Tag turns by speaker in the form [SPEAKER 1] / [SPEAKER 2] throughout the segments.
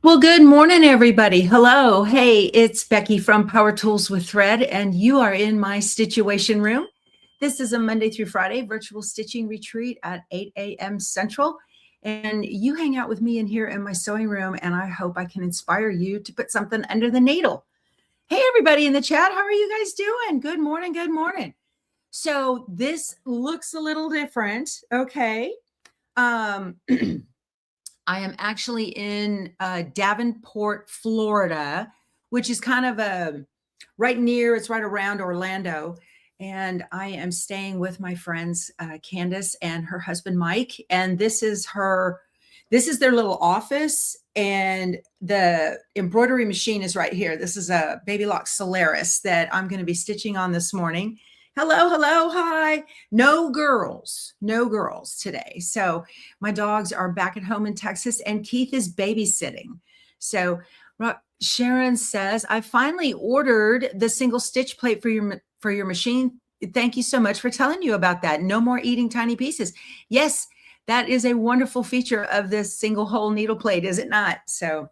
[SPEAKER 1] Well, good morning, everybody. Hello. Hey, it's Becky from Power Tools with Thread, and you are in my Stitchuation room. This is a Monday through Friday virtual stitching retreat at 8 a.m. Central. And you hang out with me in here in my sewing room, and I hope I can inspire you to put something under the needle. Hey, everybody in the chat, how are you guys doing? Good morning. Good morning. So this looks a little different. Okay. I am actually in Davenport, Florida, which is kind of it's right around Orlando. And I am staying with my friends, Candace and her husband, Mike. And this is their little office. And the embroidery machine is right here. This is a Baby Lock Solaris that I'm going to be stitching on this morning. Hello, hello, hi. No girls today. So my dogs are back at home in Texas and Keith is babysitting. So Sharon says, I finally ordered the single stitch plate for your machine. Thank you so much for telling you about that. No more eating tiny pieces. Yes, that is a wonderful feature of this single hole needle plate, is it not? So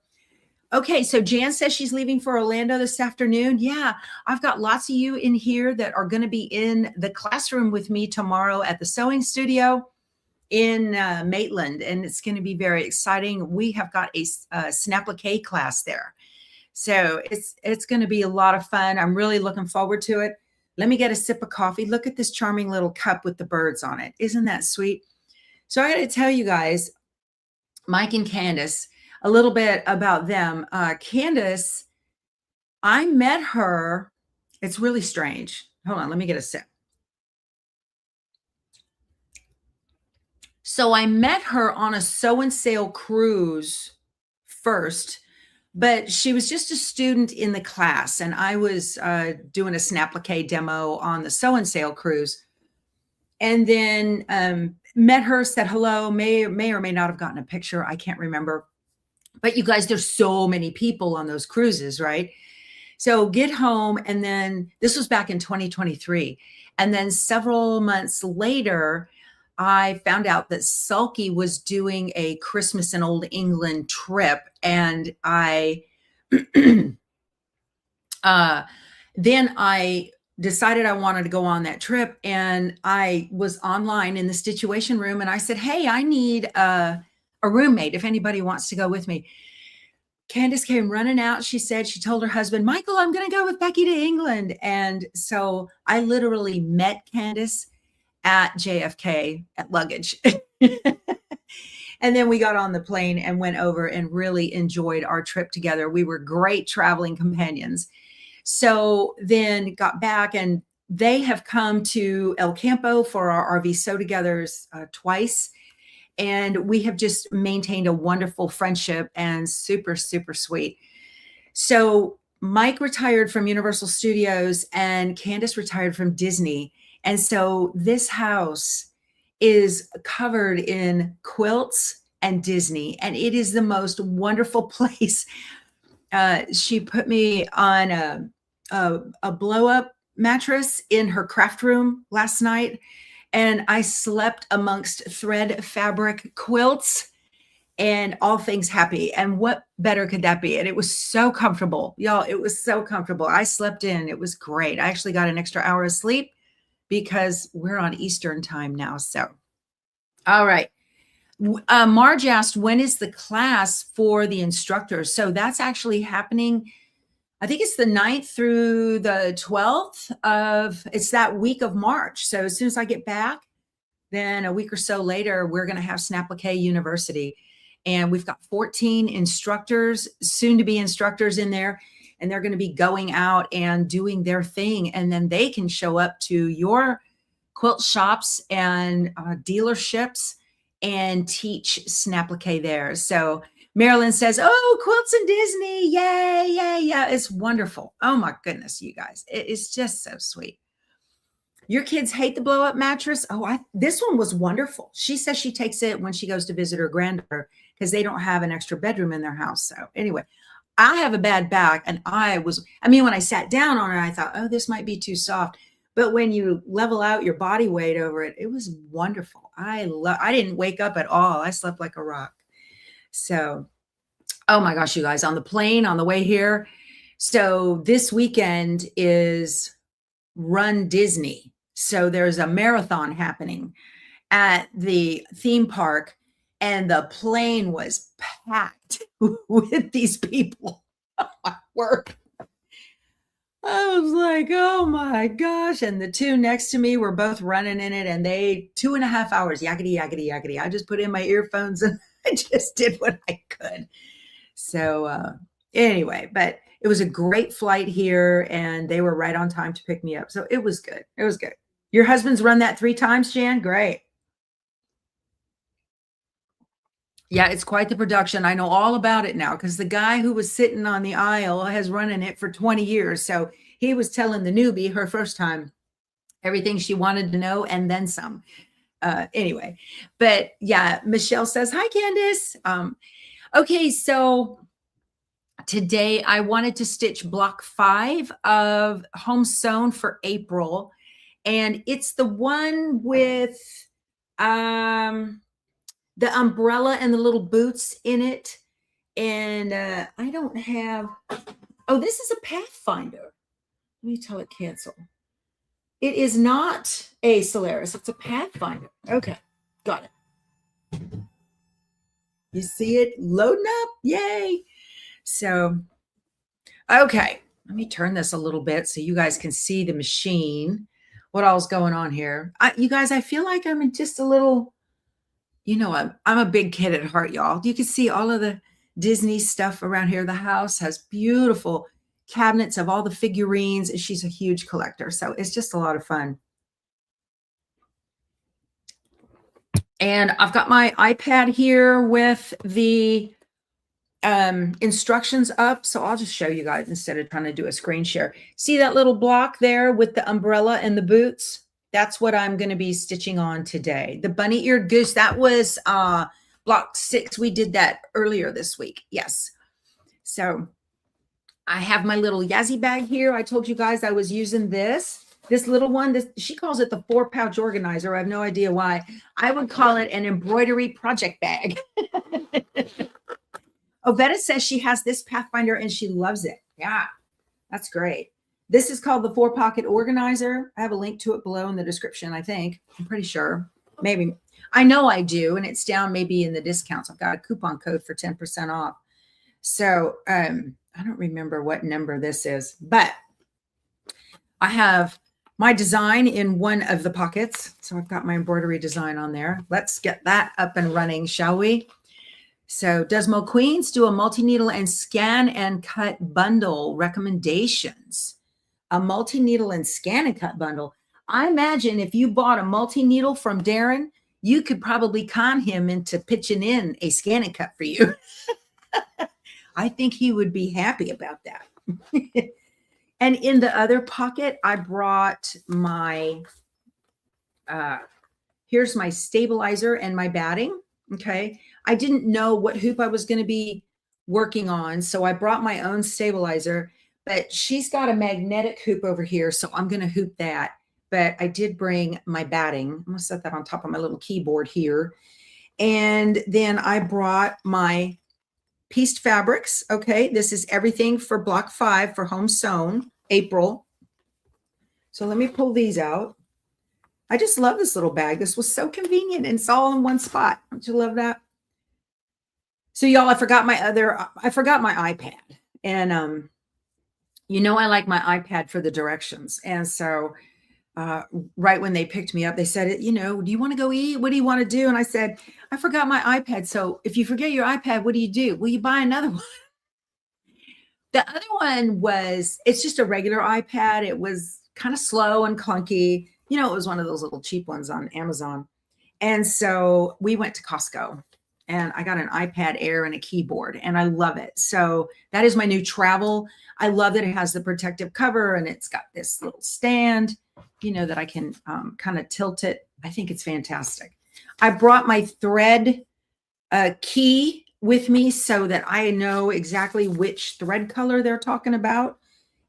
[SPEAKER 1] okay, so Jan says she's leaving for Orlando this afternoon. Yeah, I've got lots of you in here that are going to be in the classroom with me tomorrow at the sewing studio in Maitland, and it's going to be very exciting. We have got a snapplique class there. So it's going to be a lot of fun. I'm really looking forward to it. Let me get a sip of coffee. Look at this charming little cup with the birds on it. Isn't that sweet? So I got to tell you guys, Mike and Candace, a little bit about them. Candace, I met her. It's really strange. Hold on, let me get a sip. So I met her on a sew and sail cruise first, but she was just a student in the class, and I was doing a snapplique demo on the sew and sail cruise. And then met her, said hello, may or may not have gotten a picture. I can't remember. But you guys, there's so many people on those cruises, right? So get home, and then this was back in 2023. And then several months later, I found out that Sulky was doing a Christmas in Old England trip. And then I decided I wanted to go on that trip. And I was online in the Stitchuation room, and I said, hey, I need a roommate if anybody wants to go with me. Candace came running out. She said, she told her husband, Michael, I'm going to go with Becky to England. And so I literally met Candace at JFK at luggage. And then we got on the plane and went over and really enjoyed our trip together. We were great traveling companions. So then got back, and they have come to El Campo for our RV Sew Togethers twice. And we have just maintained a wonderful friendship and super, super sweet. So Mike retired from Universal Studios and Candace retired from Disney. And so this house is covered in quilts and Disney, and it is the most wonderful place. She put me on a blow-up mattress in her craft room last night, and I slept amongst thread fabric quilts and all things happy. And what better could that be? And it was so comfortable, y'all. It was so comfortable. I slept in. It was great. I actually got an extra hour of sleep because we're on Eastern time now. So, all right. Marge asked, when is the class for the instructors? So that's actually happening. I think it's the 9th through the 12th it's that week of March. So as soon as I get back, then a week or so later, we're going to have Snapplique University. And we've got 14 instructors, soon to be instructors in there. And they're going to be going out and doing their thing. And then they can show up to your quilt shops and dealerships and teach Snapplique there. So Marilyn says, oh, quilts and Disney. Yay, yay, yeah. It's wonderful. Oh my goodness, you guys. It's just so sweet. Your kids hate the blow up mattress. Oh, this one was wonderful. She says she takes it when she goes to visit her granddaughter because they don't have an extra bedroom in their house. So anyway, I have a bad back, and when I sat down on it, I thought, oh, this might be too soft. But when you level out your body weight over it, it was wonderful. I didn't wake up at all. I slept like a rock. So, Oh my gosh, you guys, on the plane on the way here. So this weekend is Run Disney. So there's a marathon happening at the theme park, and the plane was packed with these people. Work. I was like, oh my gosh. And the two next to me were both running in it, and they 2.5 hours, yakety, yakety, yakety. I just put in my earphones and I just did what I could. So anyway, but it was a great flight here, and they were right on time to pick me up. So it was good. It was good. Your husband's run that 3 times, Jan? Great. Yeah, it's quite the production. I know all about it now because the guy who was sitting on the aisle has run in it for 20 years. So he was telling the newbie her first time everything she wanted to know and then some. Anyway, but yeah, Michelle says, hi, Candace. Okay, so today I wanted to stitch block 5 of Home Sewn for April. And it's the one with the umbrella and the little boots in it. And I don't have, oh, this is a Pathfinder. Let me tell it cancel. It is not a Solaris, it's a Pathfinder. Okay, got it. You see it loading up, yay. So, okay, let me turn this a little bit so you guys can see the machine, what all's going on here. You guys, I feel like I'm in just a little, you know, I'm a big kid at heart, y'all. You can see all of the Disney stuff around here. The house has beautiful cabinets of all the figurines. She's a huge collector, so it's just a lot of fun. And I've got my iPad here with the instructions up, so I'll just show you guys instead of trying to do a screen share. See that little block there with the umbrella and the boots? That's what I'm going to be stitching on today. The bunny-eared goose, that was block 6. We did that earlier this week. Yes. So I have my little Yazzie bag here. I told you guys I was using this little one. She calls it the 4-pouch organizer. I have no idea why. I would call it an embroidery project bag. Ovetta says she has this Pathfinder and she loves it. Yeah, that's great. This is called the 4-pocket organizer. I have a link to it below in the description, I think. I'm pretty sure. Maybe. I know I do, and it's down maybe in the discounts. I've got a coupon code for 10% off. So I don't remember what number this is, but I have my design in one of the pockets. So I've got my embroidery design on there. Let's get that up and running, shall we? So does Mo Queens do a multi-needle and scan and cut bundle recommendations? A multi-needle and scan and cut bundle. I imagine if you bought a multi-needle from Darren, you could probably con him into pitching in a scan and cut for you. I think he would be happy about that. And in the other pocket, I brought my, here's my stabilizer and my batting. Okay. I didn't know what hoop I was going to be working on, so I brought my own stabilizer, but she's got a magnetic hoop over here, so I'm going to hoop that. But I did bring my batting. I'm going to set that on top of my little keyboard here. And then I brought my pieced fabrics. Okay, this is everything for block 5 for Home Sewn, April. So let me pull these out. I just love this little bag. This was so convenient, and it's all in one spot. Don't you love that? So y'all, I forgot my iPad. And you know I like my iPad for the directions. And so right when they picked me up, they said, you know, do you want to go eat? What do you want to do? And I said, I forgot my iPad. So if you forget your iPad, what do? Well, you buy another one. The other one was, it's just a regular iPad. It was kind of slow and clunky. You know, it was one of those little cheap ones on Amazon. And so we went to Costco and I got an iPad Air and a keyboard, and I love it. So that is my new travel. I love that it has the protective cover and it's got this little stand, you know, that I can kind of tilt it. I think it's fantastic. I brought my thread key with me so that I know exactly which thread color they're talking about.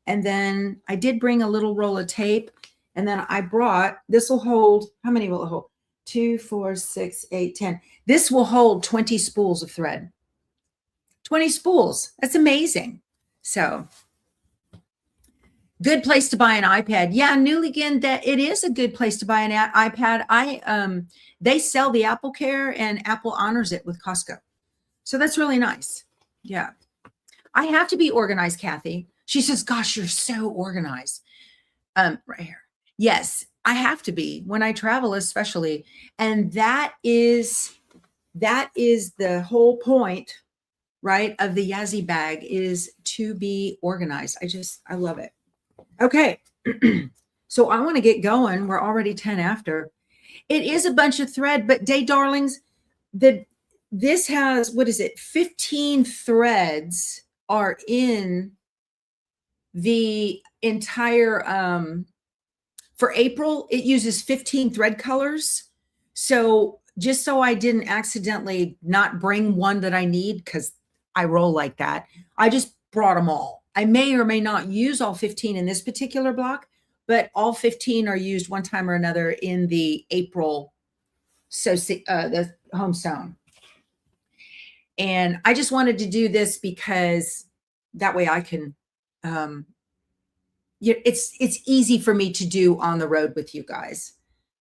[SPEAKER 1] And then I did bring a little roll of tape. And then I brought, this will hold, how many will it hold? 2, 4, 6, 8, 10. This will hold 20 spools of thread. 20 spools. That's amazing. So good place to buy an iPad. Yeah, Newligan, that it is a good place to buy an iPad. They sell the Apple Care and Apple honors it with Costco. So that's really nice. Yeah. I have to be organized, Kathy. She says, gosh, you're so organized. Right here. Yes, I have to be when I travel, especially. And that is the whole point, right, of the Yazzie bag, is to be organized. I love it. Okay. So I want to get going. We're already 10 after. It is a bunch of thread, but day darlings, this has, what is it? 15 threads are in the entire, for April, it uses 15 thread colors. So just so I didn't accidentally not bring one that I need, because I roll like that, I just brought them all. I may or may not use all 15 in this particular block, but all 15 are used one time or another in the April, so the home sewn. And I just wanted to do this because that way I can, it's easy for me to do on the road with you guys.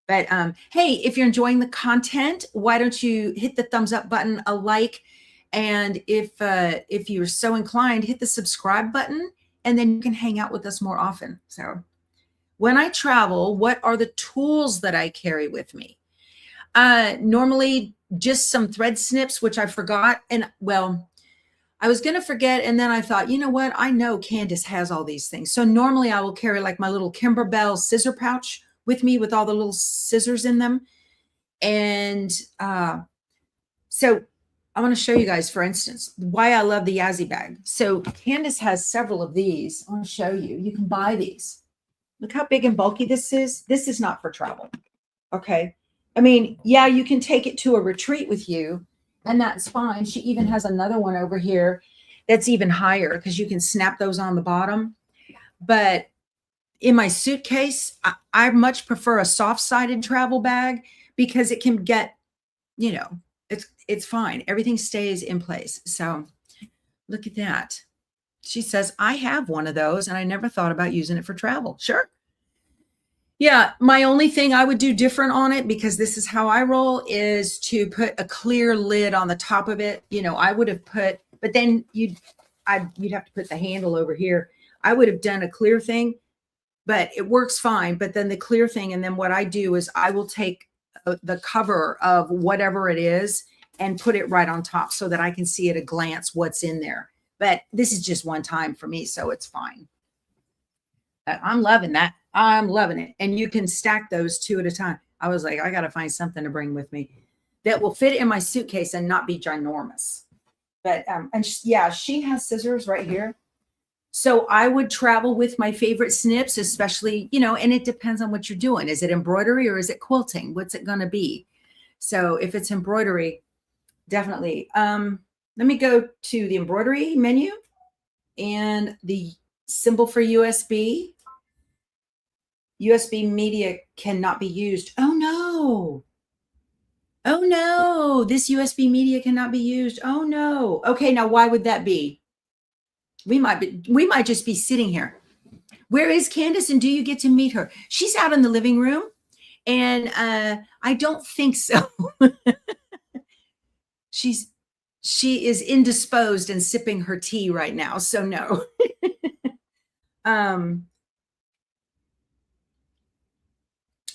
[SPEAKER 1] But hey, if you're enjoying the content, why don't you hit the thumbs up button, a like, and if you're so inclined, hit the subscribe button, and then you can hang out with us more often. So when I travel, what are the tools that I carry with me? Normally just some thread snips, which I forgot. And well, I was going to forget. And then I thought, you know what? I know Candace has all these things. So normally I will carry like my little Kimberbell scissor pouch with me with all the little scissors in them. And so I want to show you guys, for instance, why I love the Yazzie bag. So Candace has several of these. I want to show you. You can buy these. Look how big and bulky this is. This is not for travel. Okay. I mean, yeah, you can take it to a retreat with you, and that's fine. She even has another one over here that's even higher because you can snap those on the bottom. But in my suitcase, I much prefer a soft-sided travel bag because it can get, you know, it's fine. Everything stays in place. So look at that. She says, I have one of those and I never thought about using it for travel. Sure. Yeah. My only thing I would do different on it, because this is how I roll, is to put a clear lid on the top of it. You know, I would have put, but then you'd have to put the handle over here. I would have done a clear thing, but it works fine. But then the clear thing. And then what I do is I will take the cover of whatever it is and put it right on top so that I can see at a glance what's in there. But this is just one time for me, so it's fine. But I'm loving that. I'm loving it. And you can stack those two at a time. I was like, I got to find something to bring with me that will fit in my suitcase and not be ginormous. But, yeah, she has scissors right here. So I would travel with my favorite snips, especially, you know, and it depends on what you're doing. Is it embroidery or is it quilting? What's it going to be? So if it's embroidery, definitely. Let me go to the embroidery menu and the symbol for USB. USB media cannot be used. Oh no. Oh no, this USB media cannot be used. Oh no. Okay, now why would that be? We might just be sitting here. Where is Candace, and do you get to meet her? She's out in the living room, and I don't think so. She is indisposed and sipping her tea right now, so no.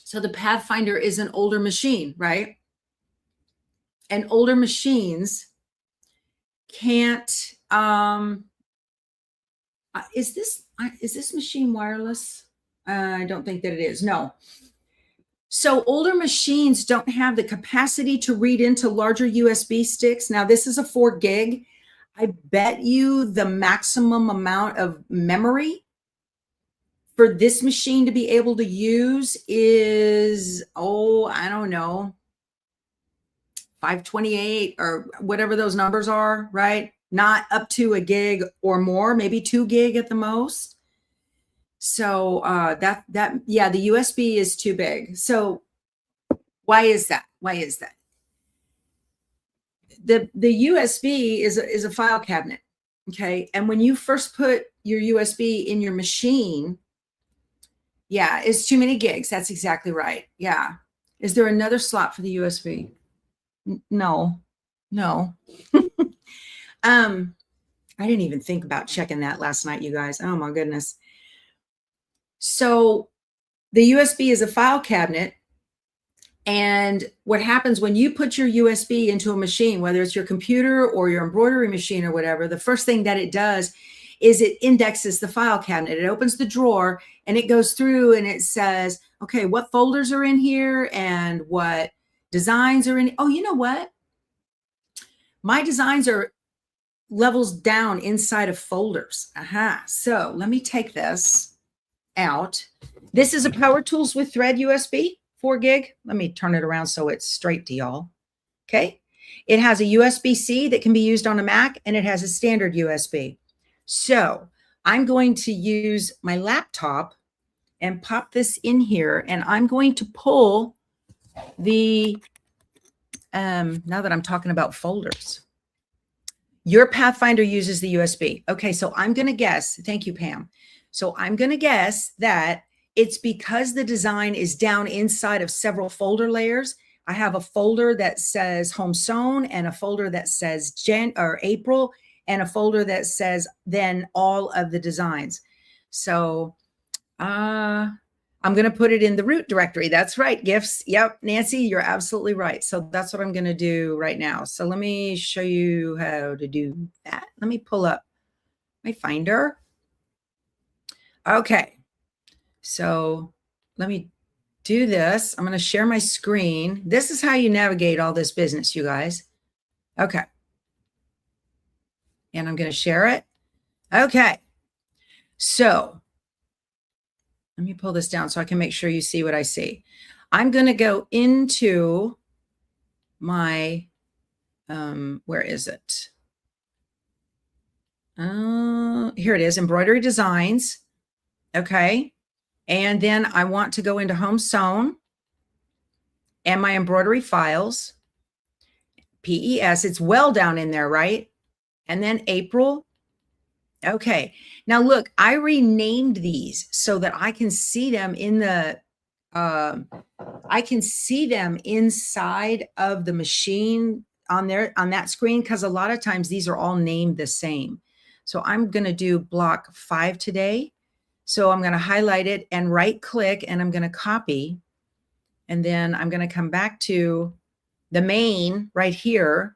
[SPEAKER 1] So the Pathfinder is an older machine, right? And older machines can't. Is this machine wireless? I don't think that it is. No. So older machines don't have the capacity to read into larger USB sticks. Now this is a 4 gig. I bet you the maximum amount of memory for this machine to be able to use is, I don't know, 528 or whatever those numbers are, right? Not up to a gig or more, maybe 2 gig at the most. So yeah, the USB is too big. So why is that? Why is that? the USB is a file cabinet. Okay. And when you first put your USB in your machine, yeah, it's too many gigs. That's exactly right. Yeah. Is there another slot for the USB? No, no. I didn't even think about checking that last night, you guys. Oh my goodness. So the USB is a file cabinet. And what happens when you put your USB into a machine, whether it's your computer or your embroidery machine or whatever, the first thing that it does is it indexes the file cabinet. It opens the drawer and it goes through and it says, okay, what folders are in here and what designs are in. Oh, you know what? My designs are levels down inside of folders. Aha. So let me take this out. This is a Power Tools with Thread USB, 4 gig. Let me turn it around so it's straight to y'all. Okay. It has a USB-C that can be used on a Mac, and it has a standard USB. So I'm going to use my laptop and pop this in here, and I'm going to pull the, now that I'm talking about folders, your Pathfinder uses the USB. Okay, so I'm going to guess, thank you, Pam. So I'm going to guess that it's because the design is down inside of several folder layers. I have a folder that says Home Sewn and a folder that says April and a folder that says then all of the designs. So I'm going to put it in the root directory. That's right. Gifts. Yep. Nancy, you're absolutely right. So that's what I'm going to do right now. So let me show you how to do that. Let me pull up my Finder. Okay. So let me do this. I'm going to share my screen. This is how you navigate all this business, you guys. Okay. And I'm going to share it. Okay. So let me pull this down so I can make sure you see what I see. I'm going to go into my, where is it? Here it is, Embroidery Designs. Okay. And then I want to go into Home Sewn and my embroidery files, PES. It's well down in there, right? And then April. Okay. Now look, I renamed these so that I can see them in the, I can see them inside of the machine on that screen, because a lot of times these are all named the same. So I'm going to do block 5 today. So I'm going to highlight it and right click, and I'm going to copy. And then I'm going to come back to the main right here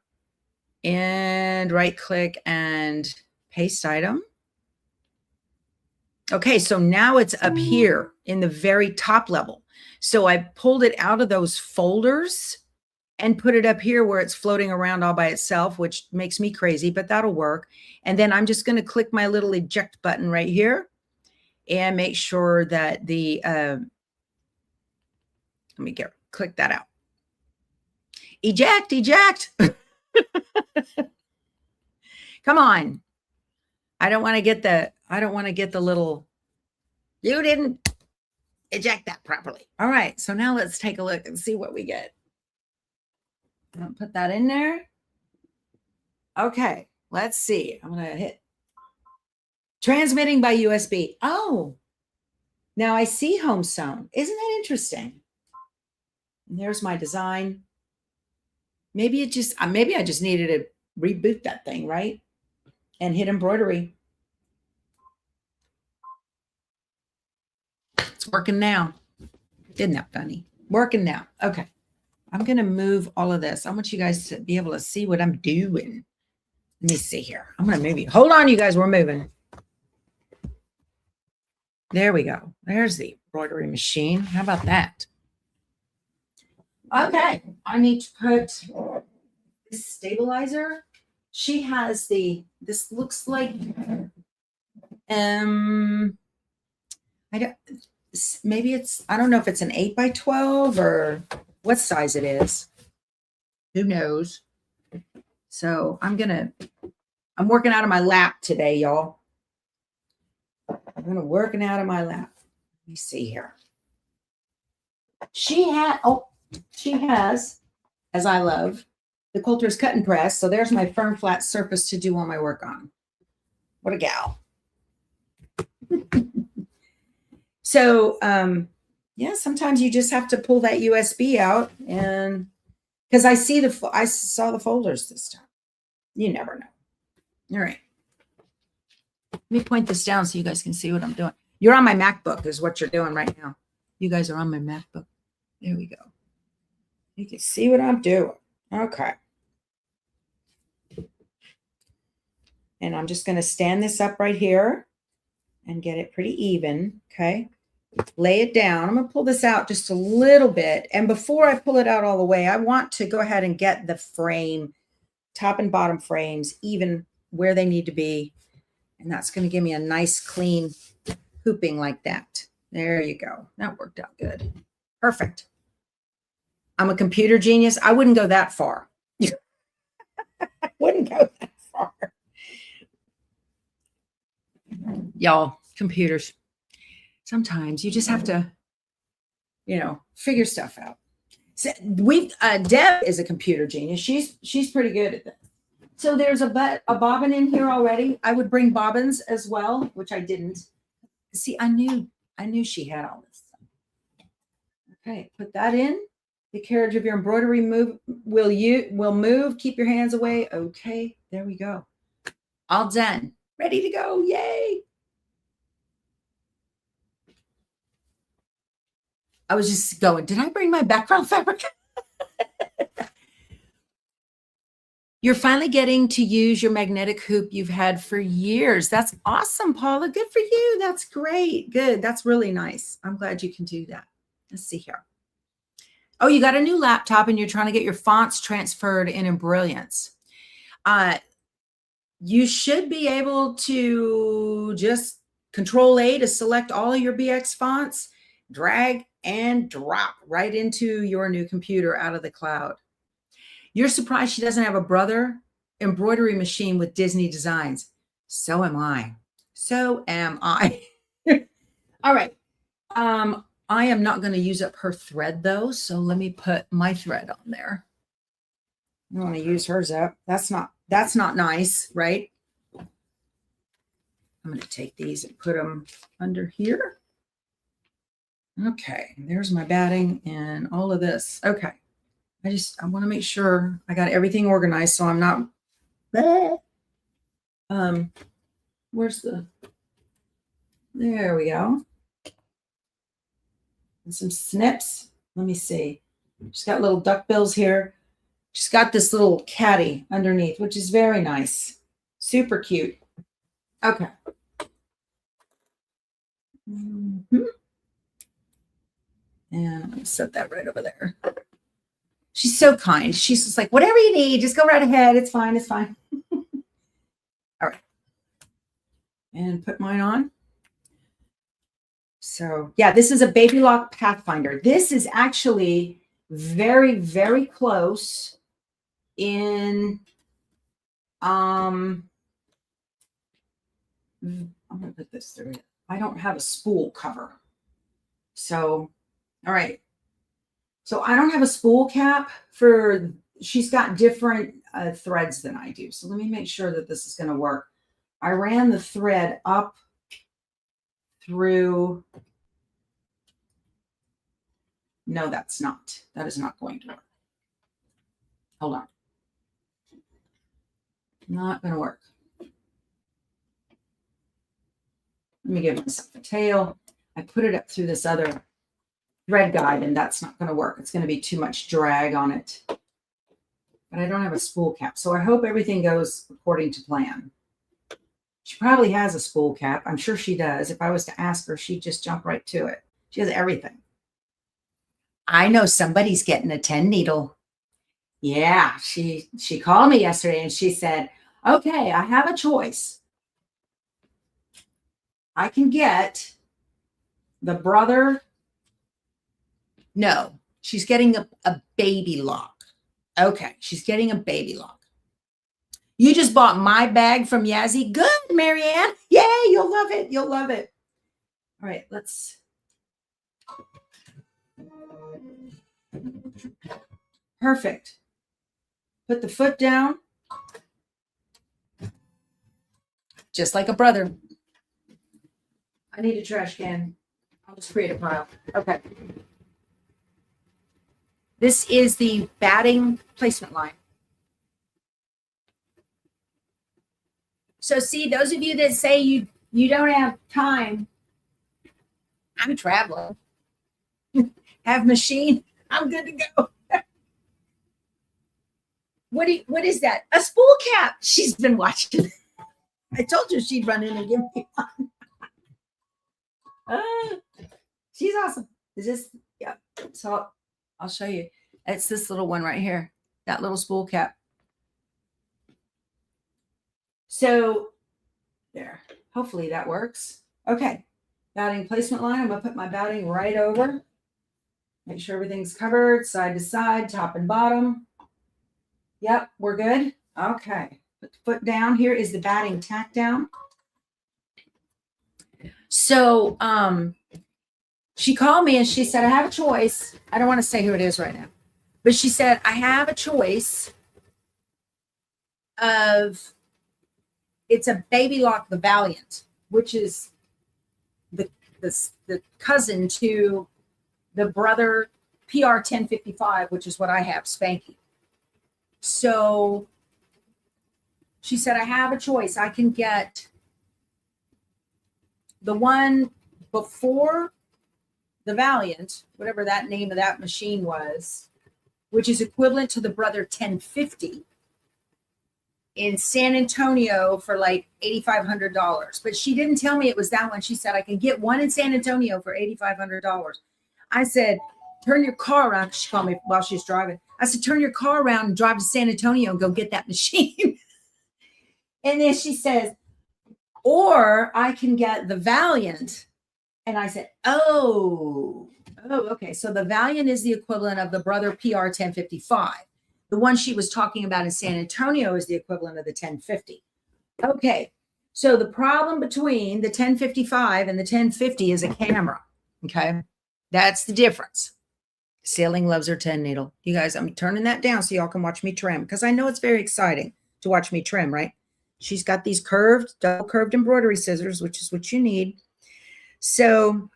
[SPEAKER 1] and right click and paste item. Okay, so now it's up here in the very top level. So I pulled it out of those folders and put it up here where it's floating around all by itself, which makes me crazy, but that'll work. And then I'm just going to click my little eject button right here and make sure that the, let me click that out. Eject, eject. Come on. I don't want to get the little, you didn't eject that properly. All right. So now let's take a look and see what we get. I'll put that in there. Okay. Let's see. I'm going to hit transmitting by USB. Oh, now I see Home Sewn. Isn't that interesting? And there's my design. Maybe I just needed to reboot that thing, right? And hit embroidery. It's working now. Isn't that funny? Working now. Okay. I'm going to move all of this. I want you guys to be able to see what I'm doing. Let me see here. I'm going to move you. Hold on, you guys. We're moving. There we go. There's the embroidery machine. How about that? Okay. I need to put this stabilizer. She has this looks like, I don't know if it's an 8x12 or what size it is. Who knows? So I'm working out of my lap today, y'all. I'm working out of my lap. Let me see here. She has, as I love, the Quilter's cut and press. So there's my firm flat surface to do all my work on. What a gal. So, yeah, sometimes you just have to pull that USB out, and because I saw the folders this time. You never know. All right. Let me point this down so you guys can see what I'm doing. You're on my MacBook is what you're doing right now. You guys are on my MacBook. There we go. You can see what I'm doing. Okay. And I'm just going to stand this up right here and get it pretty even. Okay. Lay it down. I'm going to pull this out just a little bit. And before I pull it out all the way, I want to go ahead and get the frame, top and bottom frames, even where they need to be. And that's going to give me a nice clean hooping like that. There you go. That worked out good. Perfect. I'm a computer genius. I wouldn't go that far. I wouldn't go that far. Y'all, computers. Sometimes you just have to, figure stuff out. So Deb is a computer genius. She's pretty good at that. So there's a bobbin in here already. I would bring bobbins as well, which I didn't. See, I knew she had all this stuff. Okay, put that in. The carriage of your embroidery will move. Keep your hands away. Okay, there we go. All done. Ready to go. Yay. I was just going, did I bring my background fabric? You're finally getting to use your magnetic hoop you've had for years. That's awesome, Paula. Good for you. That's great. Good. That's really nice. I'm glad you can do that. Let's see here. Oh, you got a new laptop and you're trying to get your fonts transferred in Embrilliance. You should be able to just Control-A to select all of your BX fonts, drag and drop right into your new computer out of the cloud. You're surprised she doesn't have a brother embroidery machine with Disney designs. So am I. So am I. All right. I am not going to use up her thread though. So let me put my thread on there. I don't want to use hers up. That's not nice, right? I'm going to take these and put them under here. Okay. There's my batting and all of this. Okay. I want to make sure I got everything organized so I'm not, where's there we go. And some snips. Let me see. She's got little duck bills here. She's got this little caddy underneath, which is very nice. Super cute. Okay. And I'm going to set that right over there. She's so kind. She's just like, whatever you need, just go right ahead. It's fine. It's fine. All right. And put mine on. So yeah, this is a Baby Lock Pathfinder. This is actually very, very close in, I'm going to put this through. I don't have a spool cover. So, all right. So I don't have a spool cap for, she's got different threads than I do. So let me make sure that this is going to work. I ran the thread up through, no, that is not going to work. Hold on. Not going to work. Let me give myself a tail. I put it up through this other thread guide, and that's not going to work. It's going to be too much drag on it. But I don't have a spool cap, so I hope everything goes according to plan. She probably has a spool cap. I'm sure she does. If I was to ask her, she'd just jump right to it. She has everything. I know somebody's getting a 10 needle. Yeah, she called me yesterday and she said, okay, I have a choice. I can get the brother. No, she's getting a baby lock. Okay, she's getting a baby lock. You just bought my bag from Yazzie. Good, Marianne. Yay, you'll love it. You'll love it. All right, let's. Perfect. put the foot down, just like a brother. I need a trash can. I'll just create a pile. Okay. This is the batting placement line. So see, those of you that say you don't have time, I'm traveling. Have machine, I'm good to go. What is that? A spool cap. She's been watching. I told you she'd run in and give me one. She's awesome. Is this, yeah. So I'll show you. It's this little one right here, that little spool cap. So there, hopefully that works. Okay, batting placement line. I'm gonna put my batting right over. Make sure everything's covered side to side, top and bottom. Yep, we're good. Okay, put the foot down. Here is the batting tack down. So she called me and she said, I have a choice. I don't want to say who it is right now, but she said, I have a choice of, it's a Baby Lock the Valiant, which is the cousin to the brother PR 1055, which is what I have, Spanky. So she said, I have a choice. I can get the one before the Valiant, whatever that name of that machine was, which is equivalent to the brother 1050 in San Antonio for like $8,500. But she didn't tell me it was that one. She said, I can get one in San Antonio for $8,500. I said, turn your car around. She called me while she was driving. I said, turn your car around and drive to San Antonio and go get that machine. And then she says, or I can get the Valiant. And I said, oh, okay. So the Valiant is the equivalent of the brother PR 1055. The one she was talking about in San Antonio is the equivalent of the 1050. Okay. So the problem between the 1055 and the 1050 is a camera. Okay. That's the difference. Sailing loves her 10 needle. You guys, I'm turning that down so y'all can watch me trim, because I know it's very exciting to watch me trim, right? She's got these curved, double curved embroidery scissors, which is what you need. So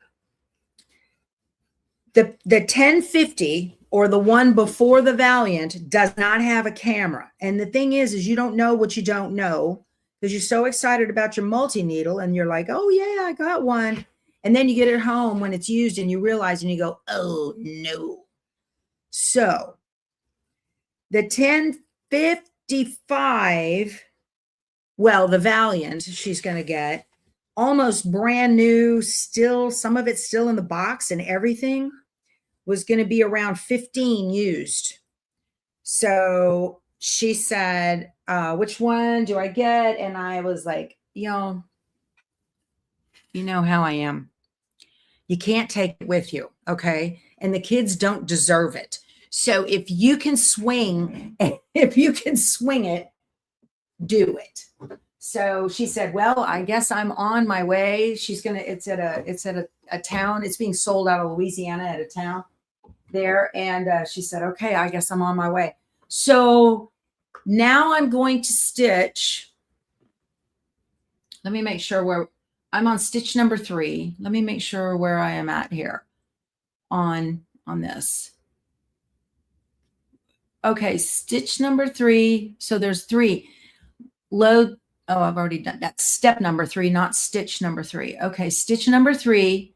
[SPEAKER 1] the 1050 or the one before the Valiant does not have a camera. And the thing is you don't know what you don't know, because you're so excited about your multi-needle and you're like, oh yeah, I got one. And then you get it home when it's used and you realize and you go, oh no. So the 1055, well, the Valiant she's going to get almost brand new, still, some of it's still in the box and everything, was going to be around 15 used. So she said, which one do I get? And I was like, you know how I am. You can't take it with you, okay? And the kids don't deserve it. So if you can swing it, do it. So she said, well, I guess I'm on my way. It's at a town. It's being sold out of Louisiana at a town there. And she said, okay, I guess I'm on my way. So now I'm going to stitch. Let me make sure where I'm on stitch number 3. Let me make sure where I am at here on this. Okay, stitch number 3. So there's 3. Load. Oh, I've already done that. Step number 3, not stitch number 3. Okay, stitch number 3.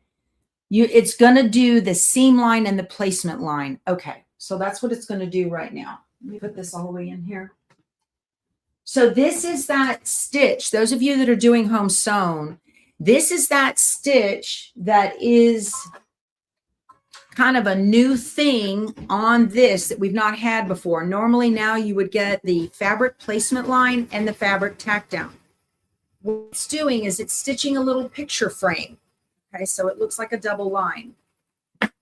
[SPEAKER 1] It's going to do the seam line and the placement line. Okay, so that's what it's going to do right now. Let me put this all the way in here. So this is that stitch. Those of you that are doing home sewn, this is that stitch that is kind of a new thing on this that we've not had before. Normally now you would get the fabric placement line and the fabric tack down. What it's doing is it's stitching a little picture frame. Okay, so it looks like a double line. Let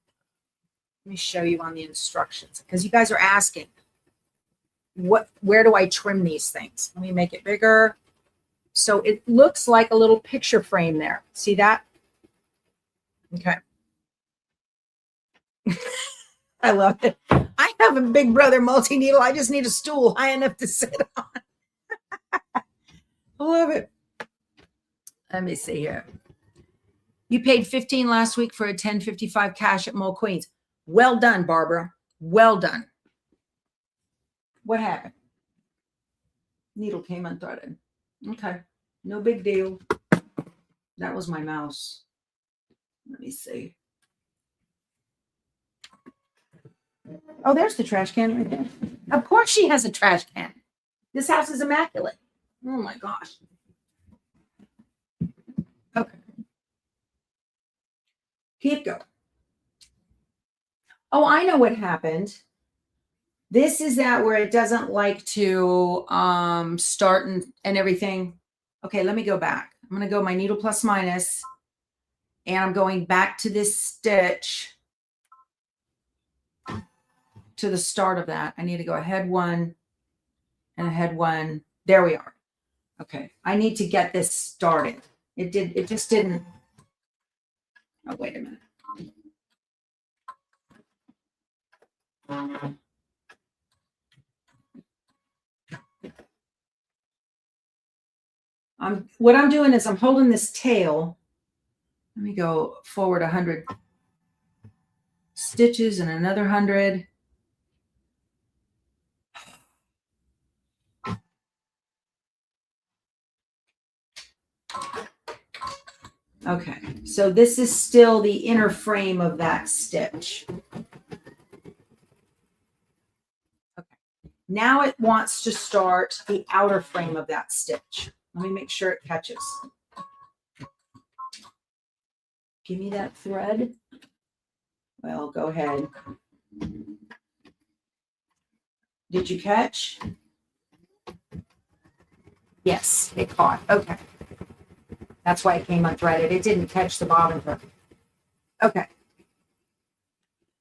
[SPEAKER 1] me show you on the instructions, because you guys are asking, where do I trim these things? Let me make it bigger. So it looks like a little picture frame there. See that? Okay. I love it. I have a big brother multi-needle. I just need a stool high enough to sit on. I love it. Let me see here. You paid $15 last week for a 10.55 cash at Mole Queens. Well done, Barbara. Well done. What happened? Needle came unthreaded. Okay. No big deal. That was my mouse. Let me see. Oh, there's the trash can right there. Of course she has a trash can. This house is immaculate. Oh my gosh. Okay. Keep going. Oh, I know what happened. This is that where it doesn't like to start and everything. Okay, let me go back. I'm going to go my needle plus minus, and I'm going back to this stitch to the start of that. I need to go ahead one and ahead one. There we are. Okay, I need to get this started. It just didn't. Oh, wait a minute. What I'm doing is I'm holding this tail. Let me go forward 100 stitches and another 100. Okay, so this is still the inner frame of that stitch. Okay, now it wants to start the outer frame of that stitch. Let me make sure it catches. Give me that thread. Well, go ahead. Did you catch? Yes, it caught. Okay. That's why it came unthreaded. It didn't catch the bobbin hook. Okay.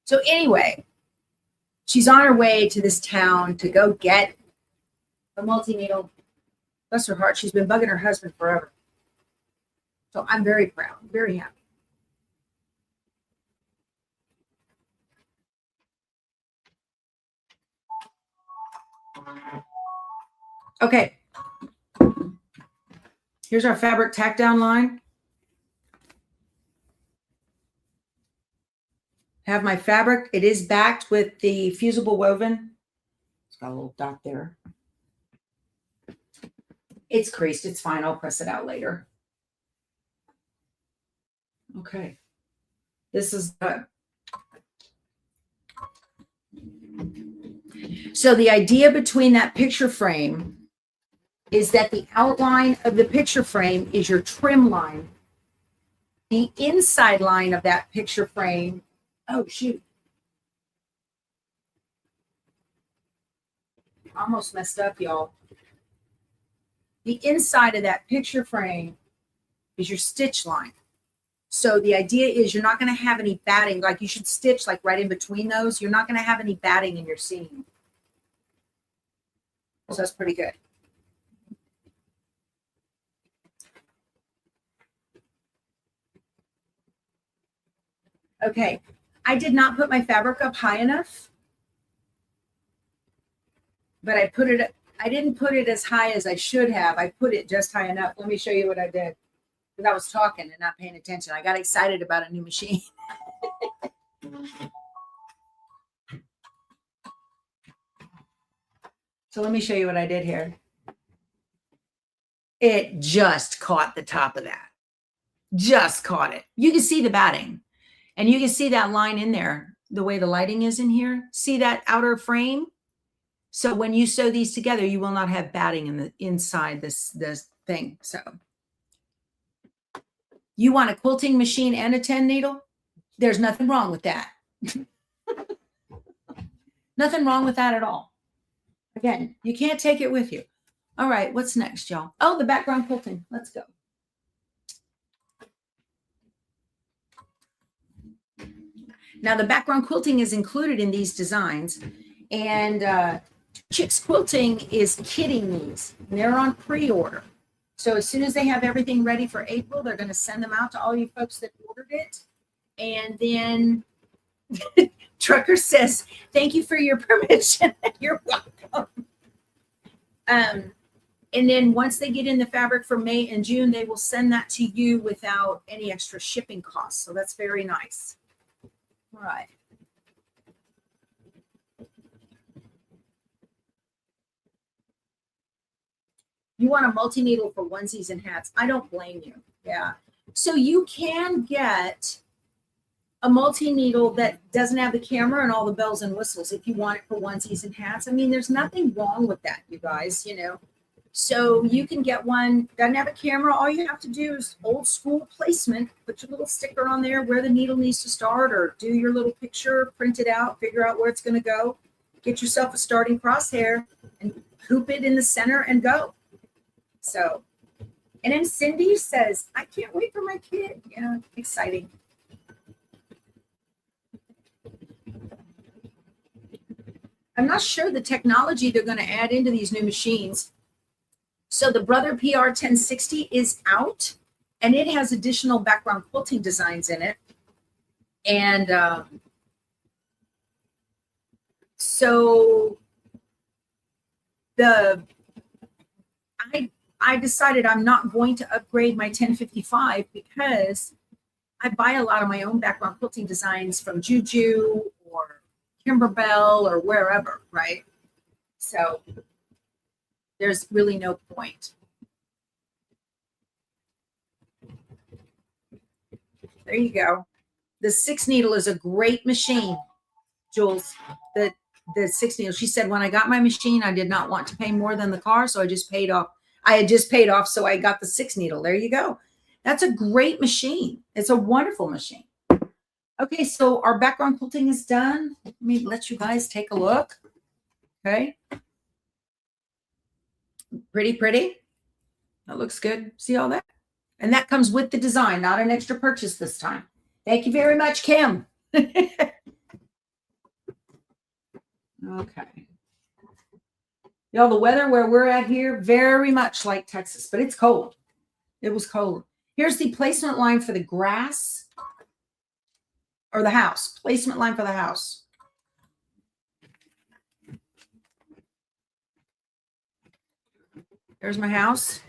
[SPEAKER 1] So anyway, she's on her way to this town to go get the multi-needle. Bless her heart, she's been bugging her husband forever. So I'm very proud, very happy. Okay. Here's our fabric tack down line. Have my fabric. It is backed with the fusible woven. It's got a little dot there. It's creased. It's fine. I'll press it out later. Okay. This is the... So the idea between that picture frame is that the outline of the picture frame is your trim line. The inside line of that picture frame, oh shoot. Almost messed up, y'all. The inside of that picture frame is your stitch line. So the idea is you're not going to have any batting. Like you should stitch like right in between those. You're not going to have any batting in your seam. So that's pretty good. Okay, I did not put my fabric up high enough, but I didn't put it as high as I should have. I put it just high enough. Let me show you what I did. Because I was talking and not paying attention. I got excited about a new machine. So let me show you what I did here. It just caught the top of that. Just caught it. You can see the batting. And you can see that line in there, the way the lighting is in here. See that outer frame? So when you sew these together, you will not have batting in the inside this thing. So you want a quilting machine and a 10 needle? There's nothing wrong with that. Nothing wrong with that at all. Again, you can't take it with you. All right, what's next, y'all? Oh, the background quilting. Let's go. Now, the background quilting is included in these designs, and Chicks Quilting is kitting these. And they're on pre-order. So as soon as they have everything ready for April, they're going to send them out to all you folks that ordered it. And then Trucker says, thank you for your permission. You're welcome. And then once they get in the fabric for May and June, they will send that to you without any extra shipping costs. So that's very nice. All right. You want a multi-needle for onesies and hats. I don't blame you. Yeah. So you can get a multi-needle that doesn't have the camera and all the bells and whistles if you want it for onesies and hats. I mean, there's nothing wrong with that, you guys, you know. So you can get one, doesn't have a camera. All you have to do is old school placement, put your little sticker on there where the needle needs to start, or do your little picture, print it out, figure out where it's going to go, get yourself a starting crosshair and hoop it in the center and go. So, and then Cindy says, I can't wait for my kid. Yeah, exciting. I'm not sure the technology they're going to add into these new machines. So the Brother PR 1060 is out, and it has additional background quilting designs in it. And so I decided I'm not going to upgrade my 1055 because I buy a lot of my own background quilting designs from JUJU or Kimberbell or wherever, right? So there's really no point. There you go. The 6 needle is a great machine, Jules. The 6 needle. She said, when I got my machine, I did not want to pay more than the car, so I just paid off. I had just paid off, so I got the 6 needle. There you go. That's a great machine. It's a wonderful machine. Okay, so our background quilting is done. Let me let you guys take a look. Okay. Pretty, pretty. That looks good. See all that? And that comes with the design, not an extra purchase this time. Thank you very much, Kim. Okay. Y'all, the weather where we're at here, very much like Texas, but it's cold. It was cold. Here's the placement line for the grass or the house. Placement line for the house. There's my house.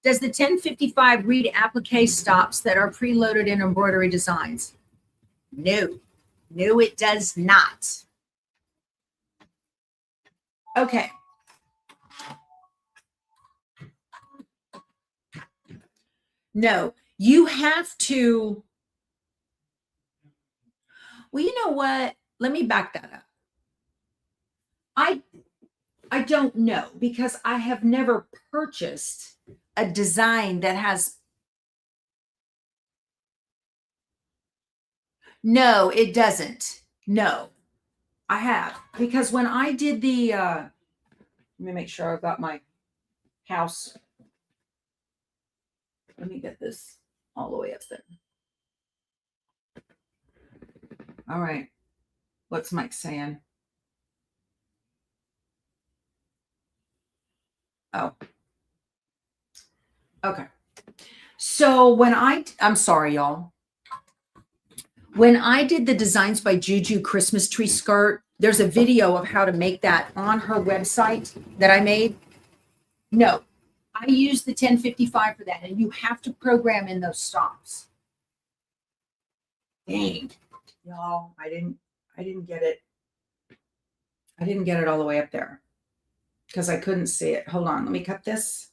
[SPEAKER 1] Does the 1055 read applique stops that are preloaded in embroidery designs? No. No, it does not. Okay. No, you have to. Well, you know what? Let me back that up. I don't know, because I have never purchased a design that has. No, it doesn't. No, I have, because when I did the, let me make sure I've got my house. Let me get this all the way up there. All right. What's Mike saying? Oh. Okay. So when I'm sorry, y'all. When I did the Designs by JUJU Christmas tree skirt, there's a video of how to make that on her website that I made. No, I used the 1055 for that, and you have to program in those stops. Dang, y'all, I didn't get it. I didn't get it all the way up there because I couldn't see it. Hold on, let me cut this.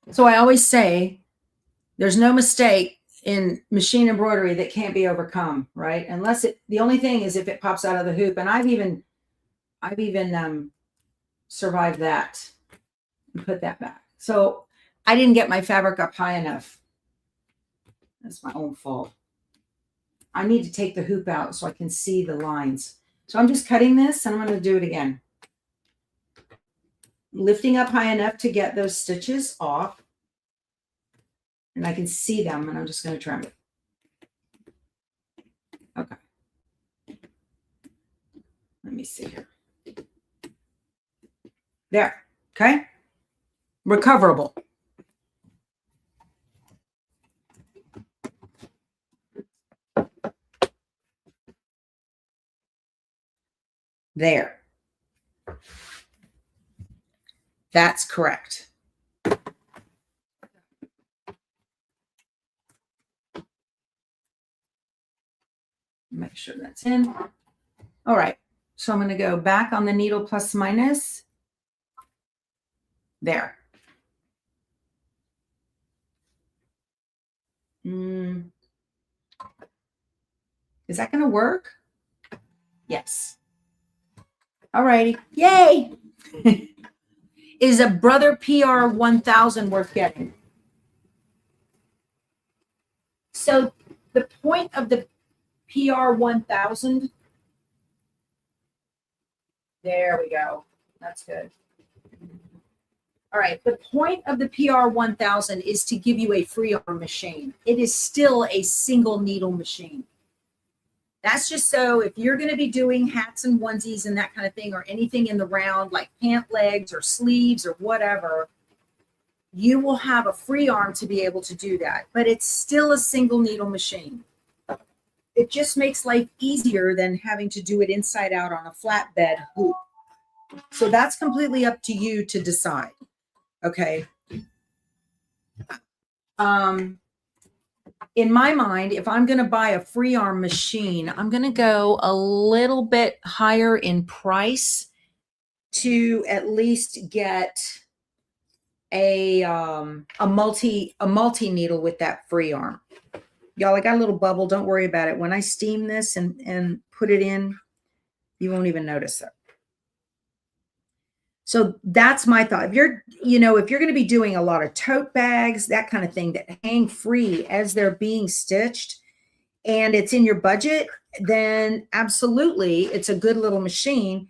[SPEAKER 1] So I always say there's no mistake in machine embroidery that can't be overcome, right? Unless the only thing is if it pops out of the hoop. And I've even survived that and put that back. So I didn't get my fabric up high enough. That's my own fault. I need to take the hoop out so I can see the lines. So I'm just cutting this and I'm going to do it again. Lifting up high enough to get those stitches off. And I can see them, and I'm just going to trim it. Okay. Let me see here. There. Okay. Recoverable. There. That's correct. Make sure that's in. All right. So I'm going to go back on the needle plus minus. There. Is that going to work? Yes. All righty. Yay. Is a Brother PR 1000 worth getting? So the point of the PR 1000, there we go. That's good. All right. The point of the PR 1000 is to give you a free arm machine. It is still a single needle machine. That's just so if you're going to be doing hats and onesies and that kind of thing, or anything in the round like pant legs or sleeves or whatever, you will have a free arm to be able to do that. But it's still a single needle machine. It just makes life easier than having to do it inside out on a flatbed hoop. So that's completely up to you to decide. Okay. In my mind, if I'm going to buy a free arm machine, I'm going to go a little bit higher in price to at least get a multi needle with that free arm. Y'all, I got a little bubble. Don't worry about it. When I steam this and put it in, you won't even notice it. So that's my thought. If you're, if you're going to be doing a lot of tote bags, that kind of thing that hang free as they're being stitched, and it's in your budget, then absolutely, it's a good little machine.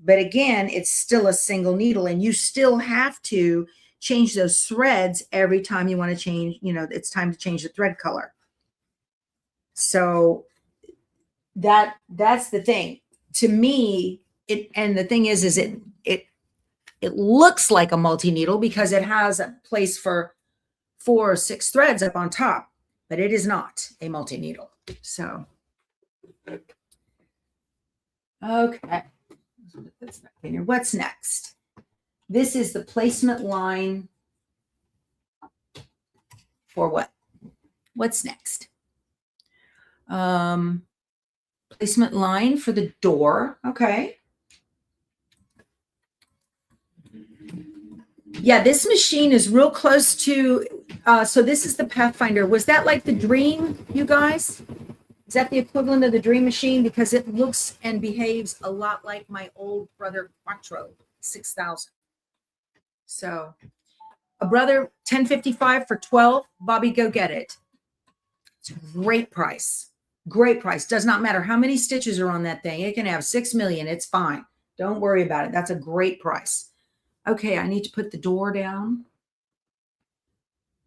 [SPEAKER 1] But again, it's still a single needle, and you still have to change those threads every time you want to change, it's time to change the thread color. So that's the thing. To me, and the thing is it looks like a multi-needle because it has a place for 4 or 6 threads up on top, but it is not a multi-needle. So, okay. What's next? This is the placement line for what? What's next? Placement line for the door. Okay. Yeah, this machine is real close to, so this is the Pathfinder. Was that like the Dream, you guys? Is that the equivalent of the Dream machine? Because it looks and behaves a lot like my old Brother Quattro 6000. So a Brother 1055 for 12. Bobby, go get it. It's a great price. Great price. Does not matter how many stitches are on that thing. It can have 6 million. It's fine. Don't worry about it. That's a great price. Okay, I need to put the door down.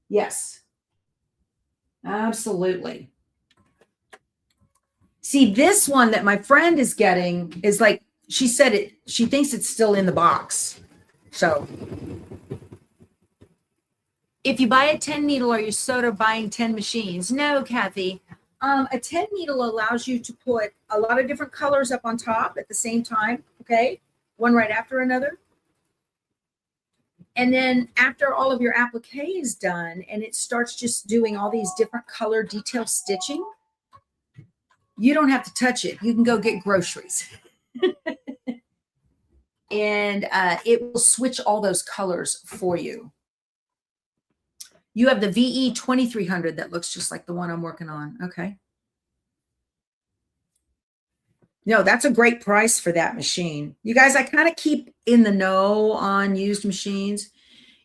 [SPEAKER 1] Yes, absolutely. See, this one that my friend is getting is like, she said it, she thinks it's still in the box. So if you buy a 10 needle, are you sort of buying 10 machines? No, Kathy. A 10 needle allows you to put a lot of different colors up on top at the same time. Okay, one right after another. And then after all of your applique is done and it starts just doing all these different color detail stitching, you don't have to touch it. You can go get groceries. And it will switch all those colors for you. You have the VE 2300 that looks just like the one I'm working on. Okay. No, that's a great price for that machine. You guys, I kind of keep in the know on used machines.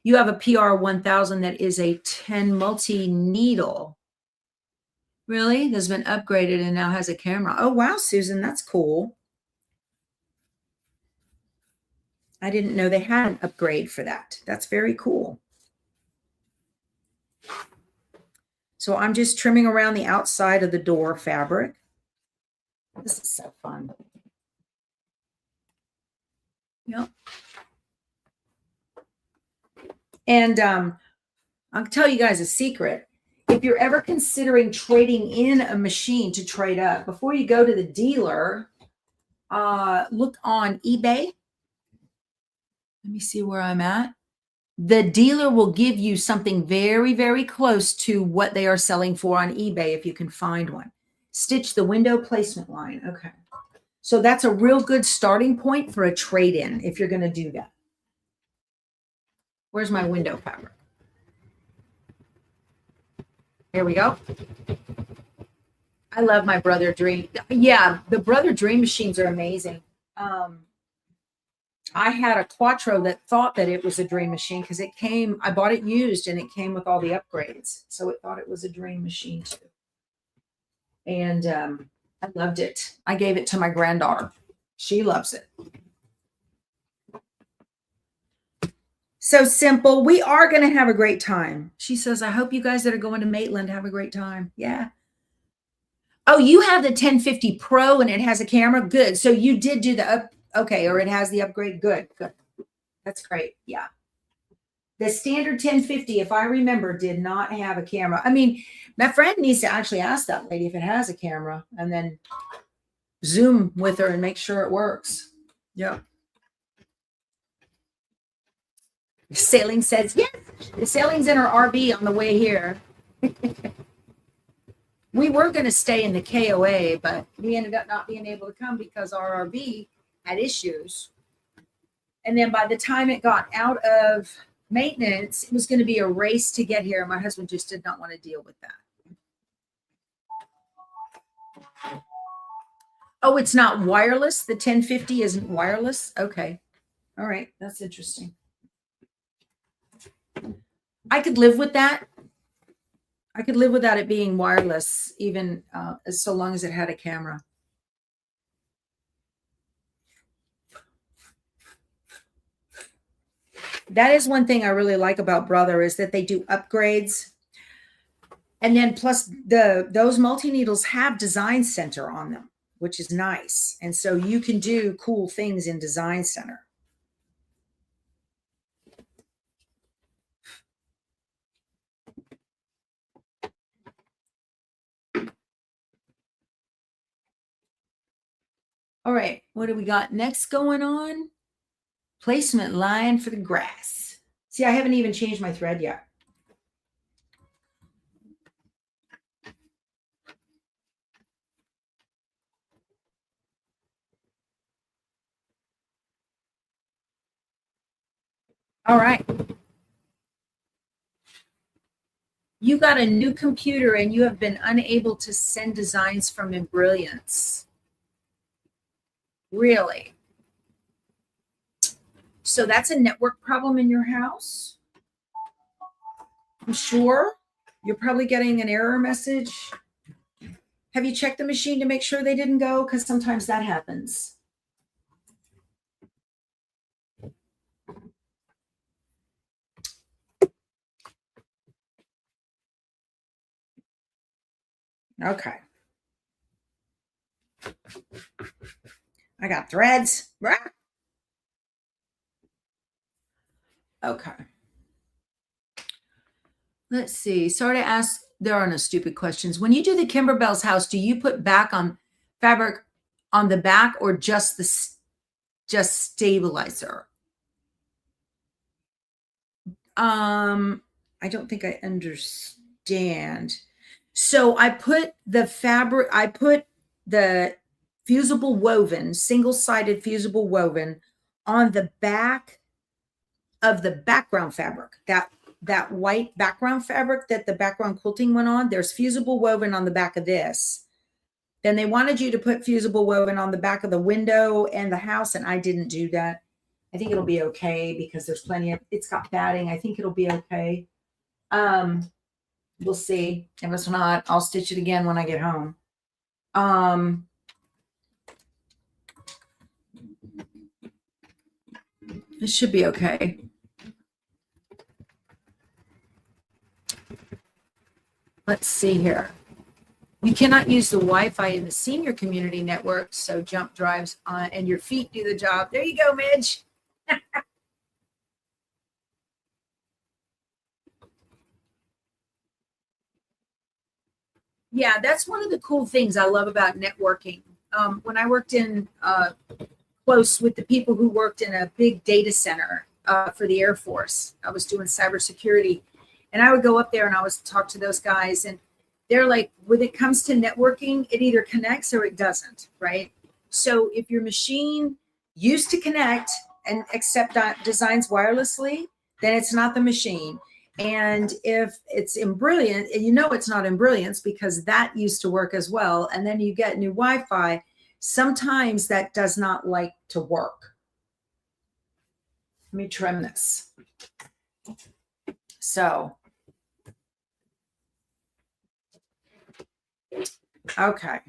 [SPEAKER 1] You have a PR 1000 that is a 10 multi-needle. Really? That's been upgraded and now has a camera. Oh, wow, Susan, that's cool. I didn't know they had an upgrade for that. That's very cool. So I'm just trimming around the outside of the door fabric. This is so fun. Yep. And I'll tell you guys a secret. If you're ever considering trading in a machine to trade up, before you go to the dealer, look on eBay. Let me see where I'm at. The dealer will give you something very, very close to what they are selling for on eBay if you can find one. Stitch the window placement line. Okay. So that's a real good starting point for a trade-in if you're going to do that. Where's my window fabric? Here we go. I love my Brother Dream. Yeah, the Brother Dream machines are amazing. I had a Quattro that thought that it was a Dream machine because it came, I bought it used and it came with all the upgrades. So it thought it was a Dream machine too. And I loved it. I gave it to my granddaughter. She loves it. So simple. We are going to have a great time. She says, I hope you guys that are going to Maitland have a great time. Yeah. Oh, you have the 1050 Pro and it has a camera? Good. So you did do the okay, or it has the upgrade. Good, good. That's great. Yeah. The standard 1050, if I remember, did not have a camera. I mean, my friend needs to actually ask that lady if it has a camera and then Zoom with her and make sure it works. Yeah. Sailing says, yes, the sailing's in her RV on the way here. We were going to stay in the KOA, but we ended up not being able to come because our RV had issues. And then by the time it got out of maintenance, it was going to be a race to get here. My husband just did not want to deal with that. Oh, it's not wireless? The 1050 isn't wireless? Okay. All right. That's interesting. I could live with that. I could live without it being wireless, even so long as it had a camera. That is one thing I really like about Brother is that they do upgrades. And then plus those multi-needles have Design Center on them, which is nice. And so you can do cool things in Design Center. All right, what do we got next going on? Placement line for the grass. See, I haven't even changed my thread yet. All right. You got a new computer and you have been unable to send designs from Embrilliance. Really? So that's a network problem in your house? I'm sure. You're probably getting an error message. Have you checked the machine to make sure they didn't go? Because sometimes that happens. Okay. I got threads. Okay. Let's see. Sorry to ask. There are no stupid questions. When you do the Kimberbell's house, do you put back on fabric on the back or just stabilizer? I don't think I understand. So I put the fabric, I put the fusible woven, single-sided fusible woven on the back of the background fabric, that white background fabric that the background quilting went on. There's fusible woven on the back of this. Then they wanted you to put fusible woven on the back of the window and the house, and I didn't do that. I think it'll be okay because there's plenty of, it's got batting. I think it'll be okay. We'll see. If it's not, I'll stitch it again when I get home. It should be okay. Let's see here. You cannot use the Wi-Fi in the senior community network, so jump drives on and your feet do the job. There you go, Midge. Yeah, that's one of the cool things I love about networking. When I worked in close with the people who worked in a big data center for the Air Force, I was doing cybersecurity, and I would go up there and I would talk to those guys, and they're like, when it comes to networking, it either connects or it doesn't, right? So if your machine used to connect and accept designs wirelessly, then it's not the machine. And if it's in Brilliant, you know it's not in Brilliance because that used to work as well. And then you get new Wi-Fi. Sometimes that does not like to work. Let me trim this. So, okay.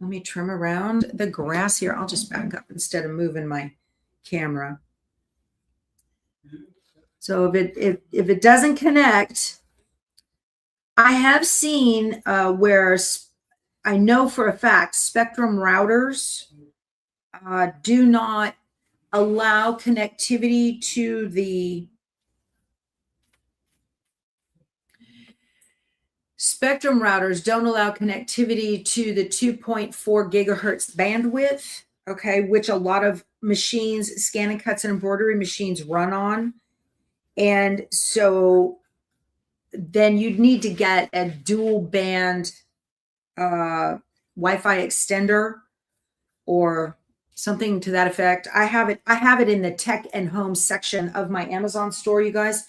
[SPEAKER 1] Let me trim around the grass here. I'll just back up instead of moving my camera. So if it doesn't connect, I have seen where I know for a fact Spectrum routers do not allow connectivity to the Spectrum routers don't allow connectivity to the 2.4 gigahertz bandwidth, okay, which a lot of machines, scanning cuts and embroidery machines run on. And so then you'd need to get a dual band Wi-Fi extender or something to that effect. I have it in the tech and home section of my Amazon store, you guys.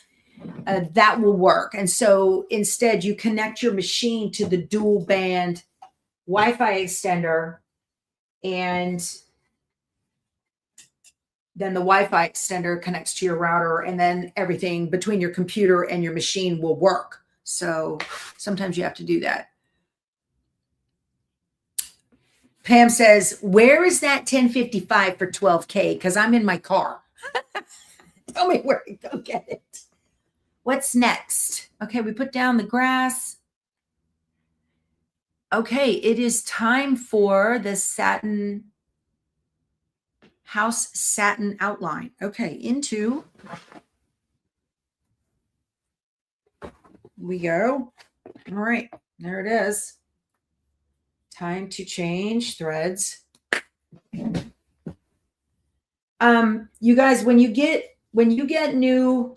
[SPEAKER 1] That will work. And so instead you connect your machine to the dual band Wi-Fi extender, and then the Wi-Fi extender connects to your router, and then everything between your computer and your machine will work. So sometimes you have to do that. Pam says, where is that 1055 for 12K? Because I'm in my car. Tell me where to go get it. What's next? Okay, we put down the grass. Okay, it is time for the satin, house satin outline. Okay, into we go. All right, there it is. Time to change threads. You guys, when you get new,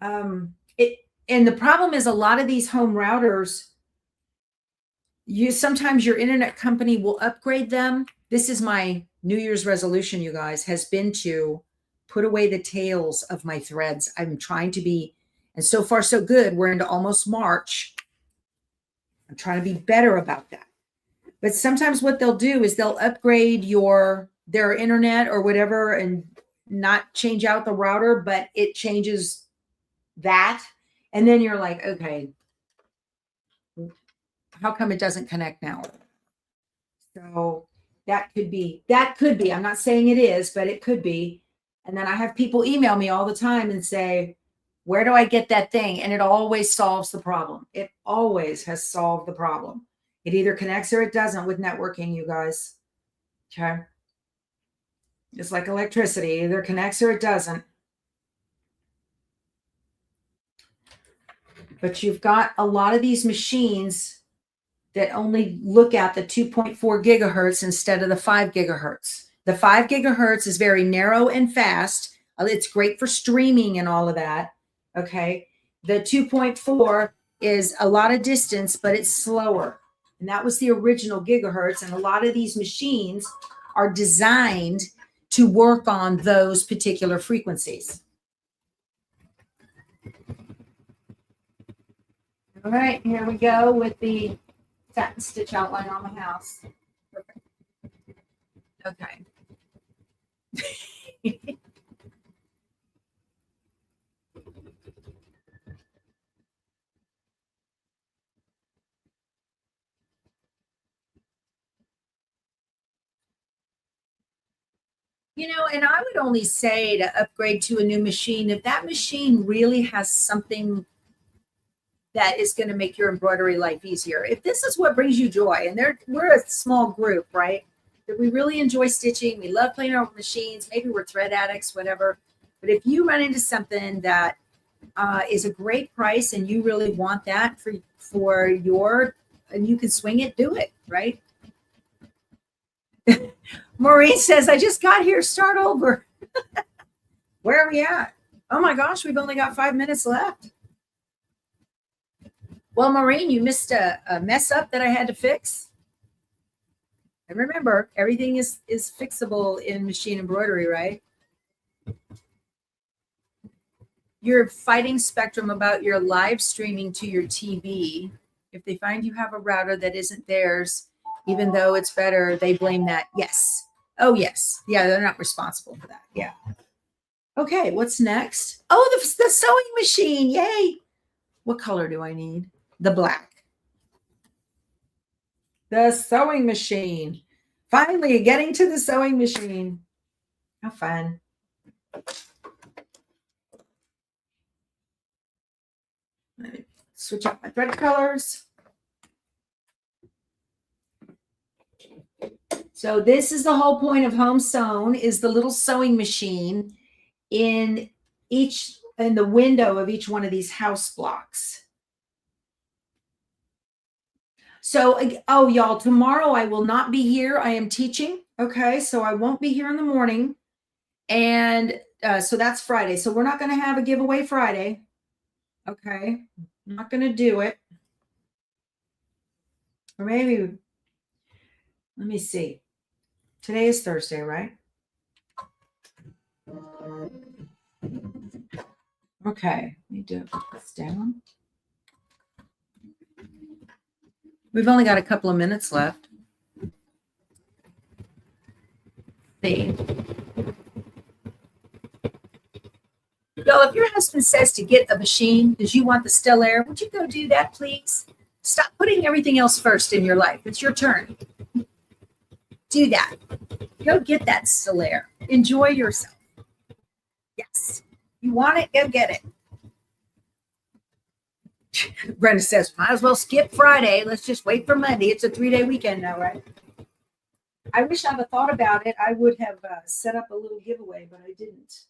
[SPEAKER 1] and the problem is a lot of these home routers, sometimes your internet company will upgrade them. This is my New Year's resolution, you guys, has been to put away the tails of my threads. I'm trying to be, and so far so good. We're into almost March. I'm trying to be better about that. But sometimes what they'll do is they'll upgrade their internet or whatever and not change out the router, but it changes that. And then you're like, okay, how come it doesn't connect now? So that could be, I'm not saying it is, but it could be. And then I have people email me all the time and say, where do I get that thing? And it always solves the problem. It always has solved the problem. It either connects or it doesn't with networking, you guys. Okay. It's like electricity, either connects or it doesn't. But you've got a lot of these machines that only look at the 2.4 gigahertz instead of the 5 gigahertz. The 5 gigahertz is very narrow and fast. It's great for streaming and all of that. Okay. The 2.4 is a lot of distance, but it's slower. And that was the original gigahertz. And a lot of these machines are designed to work on those particular frequencies. All right, here we go with the satin stitch outline on the house. Perfect. Okay. And I would only say to upgrade to a new machine if that machine really has something that is going to make your embroidery life easier. If this is what brings you joy, and we're a small group, right? That we really enjoy stitching. We love playing around with machines. Maybe we're thread addicts, whatever. But if you run into something that is a great price and you really want that for your, and you can swing it, do it, right? Maureen says, I just got here, start over. Where are we at? Oh my gosh, we've only got 5 minutes left. Well, Maureen, you missed a mess up that I had to fix. And remember, everything is fixable in machine embroidery, right? You're fighting Spectrum about your live streaming to your TV. If they find you have a router that isn't theirs, even though it's better, they blame that. Yes. Oh, yes. Yeah, they're not responsible for that. Yeah. Okay, what's next? Oh, the sewing machine. Yay. What color do I need? The black. The sewing machine. Finally getting to the sewing machine. How fun. Let me switch up my thread colors. So this is the whole point of Home Sewn, is the little sewing machine in the window of each one of these house blocks. So, oh, y'all, tomorrow I will not be here. I am teaching. Okay. So I won't be here in the morning. And so that's Friday. So we're not going to have a giveaway Friday. Okay. I'm not going to do it. Or maybe, let me see. Today is Thursday, right? Okay. Let me put this down. We've only got a couple of minutes left. See. Y'all, if your husband says to get a machine because you want the still air, would you go do that, please? Stop putting everything else first in your life. It's your turn. Do that. Go get that still air. Enjoy yourself. Yes. You want it, go get it. Brenda says, might as well skip Friday. Let's just wait for Monday. It's a 3-day weekend now, right? I wish I'd have thought about it. I would have set up a little giveaway, but I didn't.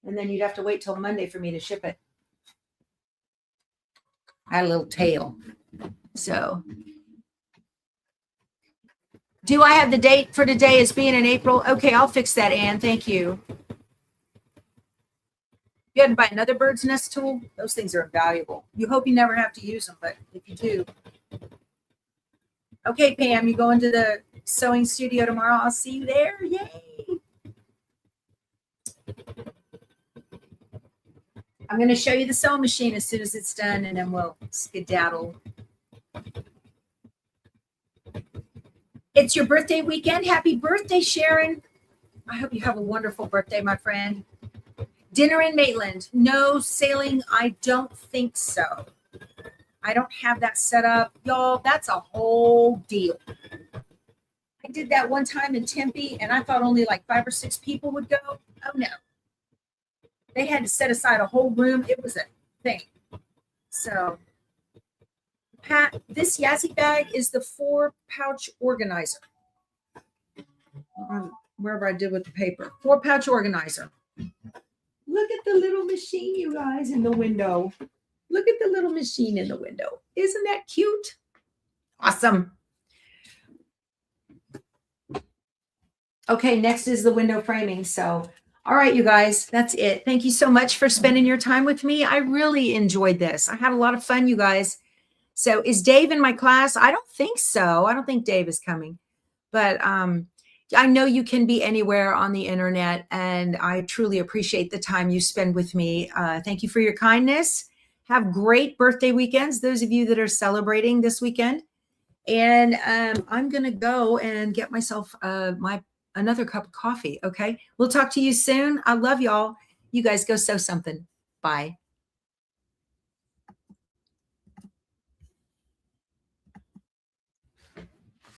[SPEAKER 1] And then you'd have to wait till Monday for me to ship it. I had a little tail. So, do I have the date for today as being in April? Okay, I'll fix that, Ann. Thank you. You had to buy another bird's nest tool. Those things are invaluable. You hope you never have to use them, but if you do. Okay, Pam, you going to the sewing studio tomorrow? I'll see you there. Yay. I'm going to show you the sewing machine as soon as it's done, and then we'll skedaddle. It's your birthday weekend. Happy birthday, Sharon. I hope you have a wonderful birthday, my friend. Dinner in Maitland. No sailing. I don't think so. I don't have that set up. Y'all, that's a whole deal. I did that one time in Tempe, and I thought only like 5 or 6 people would go. Oh, no. They had to set aside a whole room. It was a thing. So, Pat, this Yazzie bag is the 4-pouch organizer. Wherever I did with the paper. 4-pouch organizer. Look at the little machine, you guys, in the window. Look at the little machine in the window. Isn't that cute? Awesome. Okay, next is the window framing. So, all right, you guys, that's it. Thank you so much for spending your time with me. I really enjoyed this. I had a lot of fun, you guys. So is Dave in my class? I don't think so. I don't think Dave is coming. But I know you can be anywhere on the internet, and I truly appreciate the time you spend with me. Thank you for your kindness. Have great birthday weekends, those of you that are celebrating this weekend. And I'm going to go and get myself another cup of coffee, okay? We'll talk to you soon. I love y'all. You guys go sew something. Bye.